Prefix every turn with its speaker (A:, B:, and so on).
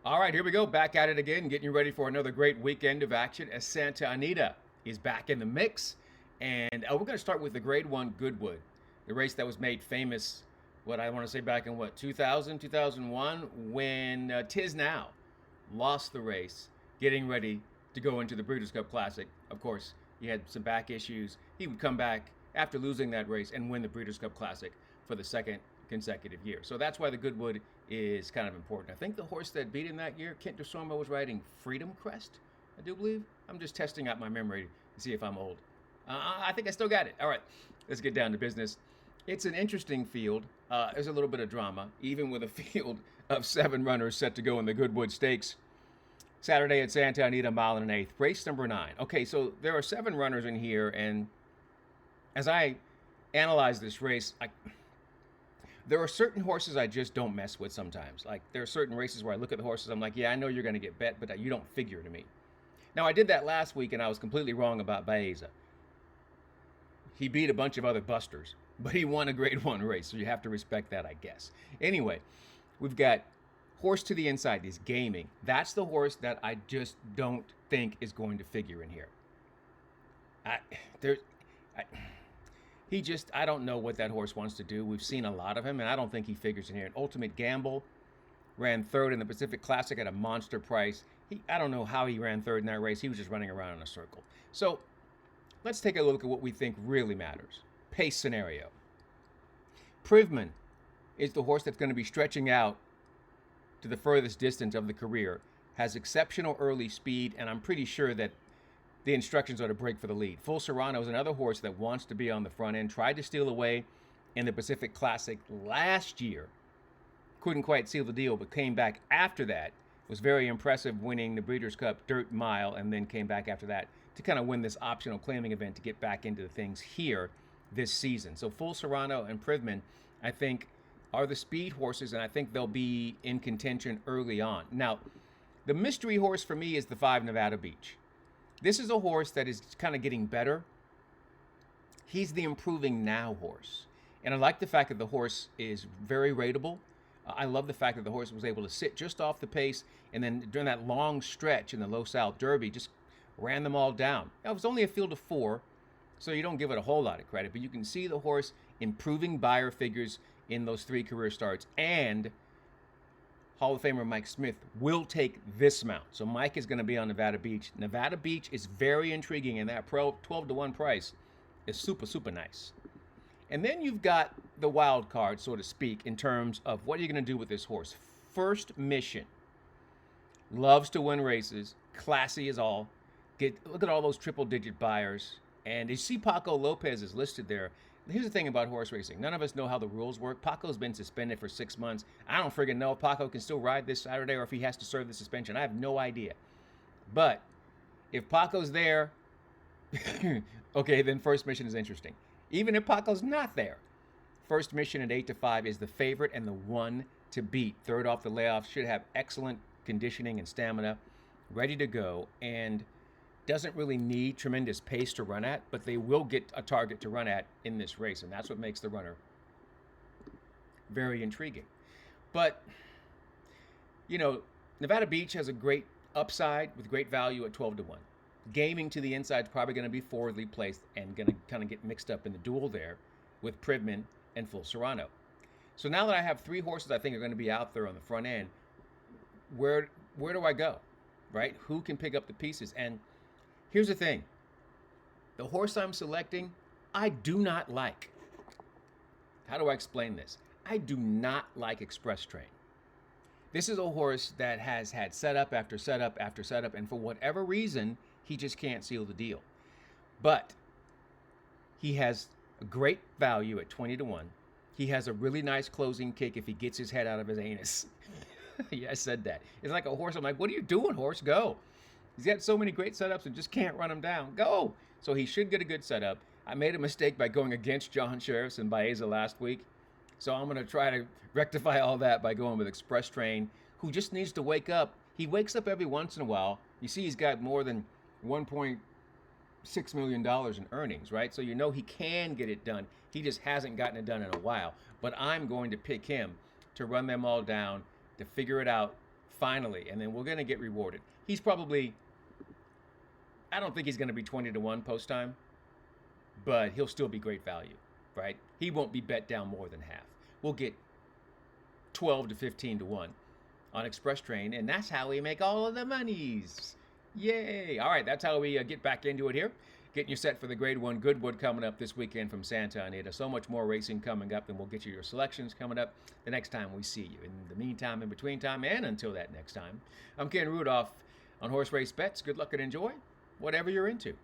A: All right, here we go. Back at it again, getting you ready for another great weekend of action as Santa Anita is back in the mix. And we're going to start with the Grade 1 Goodwood, the race that was made famous, what I want to say back in 2000, 2001, when Tiz Now lost the race, getting ready to go into the Breeders' Cup Classic. Of course, he had some back issues. He would come back after losing that race and win the Breeders' Cup Classic for the second consecutive year. So that's why the Goodwood is kind of important. I think the horse that beat him that year, Kent DeSormo, was riding Freedom Crest, I do believe. I'm just testing out my memory to see if I'm old. I think I still got it. All right, let's get down to business. It's an interesting field. There's a little bit of drama, even with a field of 7 runners set to go in the Goodwood Stakes. Saturday at Santa Anita, mile and an eighth, race number 9. Okay, so there are 7 runners in here, and as I analyze this race, there are certain horses I just don't mess with sometimes. Like, there are certain races where I look at the horses, I'm like, yeah, I know you're going to get bet, but you don't figure to me. Now, I did that last week, and I was completely wrong about Baeza. He beat a bunch of other busters, but he won a Grade 1 race, so you have to respect that, I guess. Anyway, we've got horse to the inside, he's gaming. That's the horse that I just don't think is going to figure in here. There, I don't know what that horse wants to do. We've seen a lot of him, and I don't think he figures in here. An Ultimate Gamble ran third in the Pacific Classic at a monster price. I don't know how he ran third in that race. He was just running around in a circle. So let's take a look at what we think really matters. Pace scenario. Privman is the horse that's going to be stretching out to the furthest distance of the career, has exceptional early speed, and I'm pretty sure that the instructions are to break for the lead. Full Serrano is another horse that wants to be on the front end, tried to steal away in the Pacific Classic last year. Couldn't quite seal the deal, but came back after that. Was very impressive, winning the Breeders' Cup Dirt Mile, and then came back after that to kind of win this optional claiming event to get back into the things here this season. So Full Serrano and Privman, I think, are the speed horses, and I think they'll be in contention early on. Now, the mystery horse for me is the 5 Nevada Beach. This is a horse that is kind of getting better. He's the improving now horse. And I like the fact that the horse is very rateable. I love the fact that the horse was able to sit just off the pace, and then during that long stretch in the Los Al Derby, just ran them all down. Now, it was only a field of 4, so you don't give it a whole lot of credit, but you can see the horse improving buyer figures in those 3 career starts. And Hall of Famer Mike Smith will take this mount. So Mike is going to be on Nevada Beach. Nevada Beach is very intriguing, and that 12-1 price is super, super nice. And then you've got the wild card, so to speak, in terms of what are you going to do with this horse. First Mission. Loves to win races. Classy as all. Look at all those triple-digit buyers. And you see Paco Lopez is listed there. Here's the thing about horse racing. None of us know how the rules work. Paco's been suspended for 6 months. I don't friggin' know if Paco can still ride this Saturday or if he has to serve the suspension. I have no idea. But if Paco's there, okay, then First Mission is interesting. Even if Paco's not there, First Mission at 8-5 is the favorite and the one to beat. Third off the layoff, should have excellent conditioning and stamina, ready to go, and doesn't really need tremendous pace to run at, but they will get a target to run at in this race, and that's what makes the runner very intriguing. But, Nevada Beach has a great upside with great value at 12-1. Gaming to the inside is probably going to be forwardly placed and going to kind of get mixed up in the duel there with Privman and Full Serrano. So now that I have 3 horses I think are going to be out there on the front end, where do I go, right? Who can pick up the pieces? And here's the thing. The horse I'm selecting, I do not like. How do I explain this? I do not like Express Train. This is a horse that has had setup after setup after setup, and for whatever reason, he just can't seal the deal. But he has a great value at 20-1. He has a really nice closing kick if he gets his head out of his anus. Yeah, I said that. It's like a horse. I'm like, what are you doing, horse? Go. He's got so many great setups and just can't run him down. Go. So he should get a good setup. I made a mistake by going against John Sheriffs and Baeza last week. So I'm going to try to rectify all that by going with Express Train, who just needs to wake up. He wakes up every once in a while. You see he's got more than $1.6 million in earnings, right? So you know he can get it done. He just hasn't gotten it done in a while. But I'm going to pick him to run them all down, to figure it out finally, and then we're going to get rewarded. He's probably, I don't think he's going to be 20 to 1 post time, but he'll still be great value, right? He won't be bet down more than half. We'll get 12 to 15 to 1 on Express Train, and that's how we make all of the monies. Yay! All right, that's how we get back into it here. Getting you set for the Grade 1 Goodwood coming up this weekend from Santa Anita. So much more racing coming up, and we'll get you your selections coming up the next time we see you. In the meantime, in between time, and until that next time, I'm Ken Rudolph on Horse Race Bets. Good luck and enjoy whatever you're into.